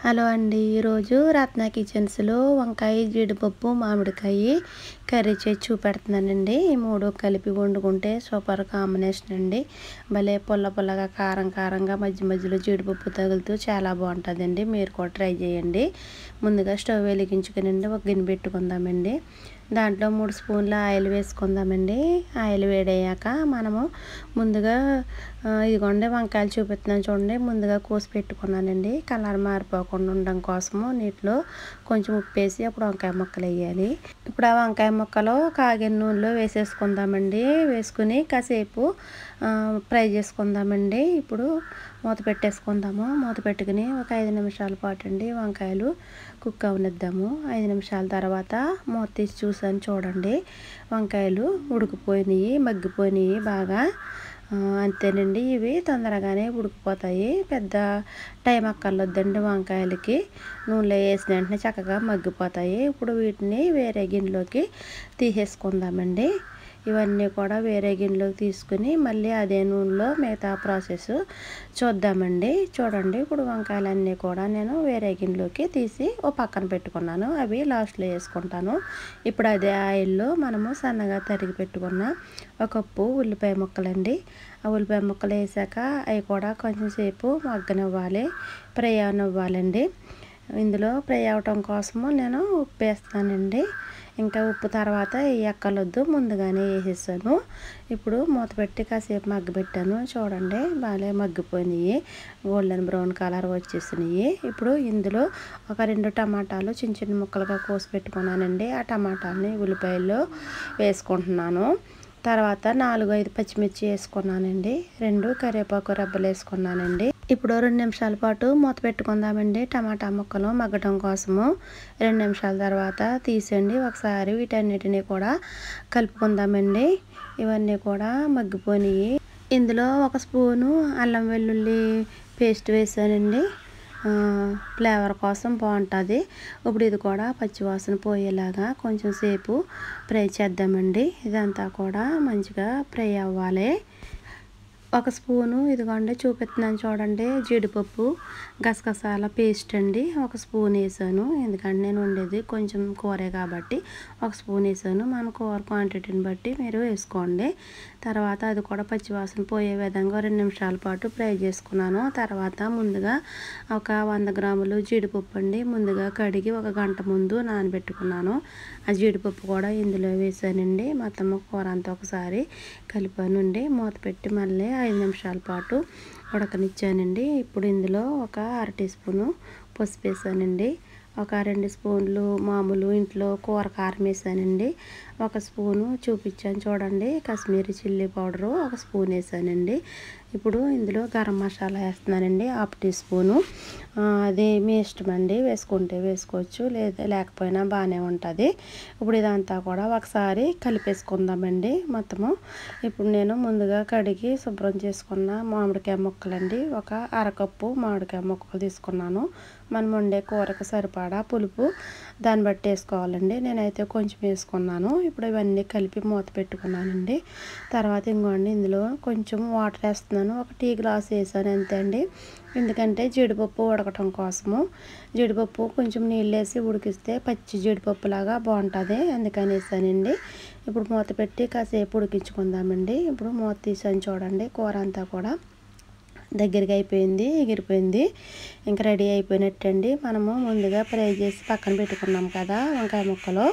Hello అండి, ఈరోజు రత్న కిచెన్స్లో వంకాయ, జీడిపప్పు, మామిడికాయ కర్రీ చేసి చూపెడుతున్నానండి. ఈ మూడు కలిపి వండుకుంటే సూపర్ కాంబినేషన్ అండి. భలే పుల్ల పుల్లగా, కారం కారంగా, మధ్య మధ్యలో జీడిపప్పు తగులుతూ చాలా బాగుంటుందండి. మీరు కూడా ట్రై చేయండి. ముందుగా స్టవ్ వెలిగించుకునండి, ఒక గిన్నె పెట్టుకుందామండి. దాంట్లో 3 స్పూన్ల ఆయిల్ వేసుకుందామండి. ఆయిల్ వేడయ్యాక మనము ముందుగా ఇదిగోండి వంకాయలు చూపిస్తున్నాను చూడండి. ముందుగా కోసి పెట్టుకున్నానండి. కలర్ మారిపోకుండా ఉండడం కోసము నీటిలో కొంచెం ఉప్పు వేసి అప్పుడు వంకాయ ముక్కలు వేయాలి. ఇప్పుడు ఆ వంకాయ ముక్కలు కాగిన నూనెలో వేసేసుకుందామండి. వేసుకుని కాసేపు ఫ్రై చేసుకుందామండి. ఇప్పుడు మూత పెట్టేసుకుందాము. మూత పెట్టుకుని ఒక 5 నిమిషాల పాటు అండి వంకాయలు కుక్ అవనిద్దాము. 5 నిమిషాల తర్వాత మూత తీసి చూసాను చూడండి. వంకాయలు ఉడికిపోయినాయి, మగ్గిపోయినాయి బాగా. అంతేనండి, ఇవి తొందరగానే ఉడికిపోతాయి. పెద్ద టైం అక్కర్లేదండి వంకాయలకి. నూనెలో వేసిన వెంటనే చక్కగా మగ్గిపోతాయి. ఇప్పుడు వీటిని వేరే గిన్నెలోకి తీసేసుకుందామండి. ఇవన్నీ కూడా వేరే గిన్నెలోకి తీసుకుని మళ్ళీ అదే నూనెలో మిగతా ప్రాసెస్ చూద్దామండి. చూడండి, ఇప్పుడు వంకాయలన్నీ కూడా నేను వేరే గిన్నెలోకి తీసి ఓ పక్కన పెట్టుకున్నాను. అవి లాస్ట్లో వేసుకుంటాను. ఇప్పుడు అదే ఆయిల్లో మనము సన్నగా తరిగి పెట్టుకున్న ఒక కప్పు ఉల్లిపాయ ముక్కలండి. ఆ ఉల్లిపాయ ముక్కలు వేసాక అవి కూడా కొంచెం సేపు మగ్గనివ్వాలి, ఫ్రై అవనివ్వాలండి. ఇందులో ఫ్రై అవటం కోసము నేను ఉప్పు వేస్తానండి. ఇంకా ఉప్పు తర్వాత ఎక్కలొద్దు, ముందుగానే వేసేసాను. ఇప్పుడు మూత పెట్టి కాసేపు మగ్గబెట్టాను. చూడండి, బాగా మగ్గిపోయినాయి, గోల్డెన్ బ్రౌన్ కలర్ వచ్చేసినాయి. ఇప్పుడు ఇందులో ఒక 2 టమాటాలు చిన్న చిన్న ముక్కలుగా కోసి పెట్టుకున్నానండి. ఆ టమాటాలని ఉల్లిపాయల్లో వేసుకుంటున్నాను. తర్వాత 4-5 పచ్చిమిర్చి వేసుకున్నానండి. 2 కరివేపాకు రబ్బలు వేసుకున్నానండి. ఇప్పుడు 2 నిమిషాల పాటు మూత పెట్టుకుందామండి. టమాటా ముక్కలు మగ్గడం కోసము 2 నిమిషాల తర్వాత తీసండి. ఒకసారి వీటన్నిటిని కూడా కలుపుకుందామండి. ఇవన్నీ కూడా మగ్గిపోయినాయి. ఇందులో 1 స్పూను అల్లం వెల్లుల్లి పేస్ట్ వేసానండి. ఫ్లేవర్ కోసం బాగుంటుంది. ఇప్పుడు ఇది కూడా పచ్చివాసన పోయేలాగా కొంచెం సేపు ఫ్రై చేద్దామండి. ఇదంతా కూడా మంచిగా ఫ్రై అవ్వాలి. 1 స్పూను ఇదిగోండి చూపిస్తున్నాను చూడండి, జీడిపప్పు గసగసాల పేస్ట్ అండి. 1 స్పూన్ వేసాను. ఎందుకంటే నేను వండేది కొంచెం కూరే కాబట్టి 1 స్పూన్ వేసాను. మన కూర క్వాంటిటీని బట్టి మీరు వేసుకోండి. తర్వాత అది కూడా పచ్చివాసన పోయే విధంగా 2 నిమిషాల పాటు ఫ్రై చేసుకున్నాను. తర్వాత ముందుగా ఒక 100 గ్రాములు జీడిపప్పు అండి. ముందుగా కడిగి 1 గంట ముందు నానబెట్టుకున్నాను. ఆ జీడిపప్పు కూడా ఇందులో వేసానండి. మొత్తం కూర అంతా ఒకసారి కలిపానండి. మూత పెట్టి మళ్ళీ 5 నిమిషాల పాటు ఉడకనిచ్చానండి. ఇప్పుడు ఇందులో ఒక 1/2 టీ స్పూను పసుపు వేసానండి. ఒక 2 స్పూన్లు మామూలు ఇంట్లో కూర కారం వేసానండి. 1 స్పూను చూపించాను చూడండి, కాశ్మీరీ చిల్లీ పౌడరు 1 స్పూన్ వేసానండి. ఇప్పుడు ఇందులో గరం మసాలా వేస్తున్నానండి, 1/2 టీ స్పూను. అది మీ ఇష్టం అండి, వేసుకుంటే వేసుకోవచ్చు, లేకపోయినా బాగానే ఉంటుంది. ఇప్పుడు ఇదంతా కూడా ఒకసారి కలిపేసుకుందామండి మొత్తము. ఇప్పుడు నేను ముందుగా కడిగి శుభ్రం చేసుకున్న మామిడికాయ ముక్కలండి, ఒక 1/2 కప్పు మామిడికాయ ముక్కలు తీసుకున్నాను. మనం వండే కూరకు సరిపడా పులుపు దాన్ని బట్టి వేసుకోవాలండి. నేనైతే కొంచెం వేసుకున్నాను. ఇప్పుడు ఇవన్నీ కలిపి మూత పెట్టుకున్నానండి. తర్వాత ఇంకోండి ఇందులో కొంచెం వాటర్ వేస్తున్నాను. 1 టీ గ్లాస్ వేసాను అంతే అండి. ఎందుకంటే జీడిపప్పు ఉడకటం కోసము. జీడిపప్పు కొంచెం నీళ్ళు వేసి ఉడికిస్తే పచ్చి జీడిపప్పు లాగా బాగుంటుంది, అందుకని వేసానండి. ఇప్పుడు మూత పెట్టి కాసేపు ఉడికించుకుందామండి. ఇప్పుడు మూత తీసాను చూడండి, కూర అంతా కూడా దగ్గరగా అయిపోయింది, ఎగిరిపోయింది. ఇంకా రెడీ అయిపోయినట్టండి. మనము ముందుగా ఫ్రై చేసి పక్కన పెట్టుకున్నాం కదా వంకాయ ముక్కలు,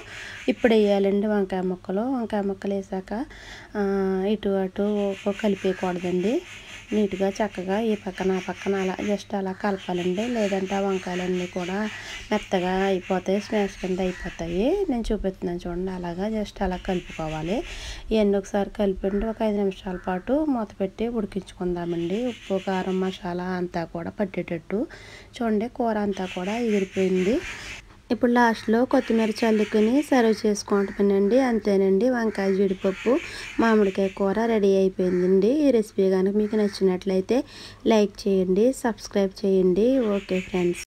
ఇప్పుడు వేయాలండి వంకాయ ముక్కలు. వంకాయ ముక్కలు వేసాక ఇటు అటు కలిపేయకూడదండి. నీట్గా చక్కగా ఈ పక్కన ఆ పక్కన అలా జస్ట్ అలా కలపాలండి. లేదంటే ఆ వంకాయలన్నీ కూడా మెత్తగా అయిపోతాయి, స్మాష్ కింద అయిపోతాయి. నేను చూపిస్తున్నాను చూడండి, అలాగా జస్ట్ అలా కలుపుకోవాలి. ఇవన్నీ ఒకసారి కలిపండి. ఒక 5 నిమిషాల పాటు మూత పెట్టి ఉడికించుకుందామండి. ఉప్పు కారం మసాలా అంతా కూడా పట్టేటట్టు. చూడండి, కూర అంతా కూడా ఎగిరిపోయింది. ఇప్పుడు లాస్ట్లో కొత్తిమీర చల్లుకుని సర్వ్ చేసుకోవటమేనండి. అంతేనండి, వంకాయ జీడిపప్పు మామిడికాయ కూర రెడీ అయిపోయిందండి. ఈ రెసిపీ కనుక మీకు నచ్చినట్లయితే లైక్ చేయండి, సబ్స్క్రైబ్ చేయండి. Okay friends.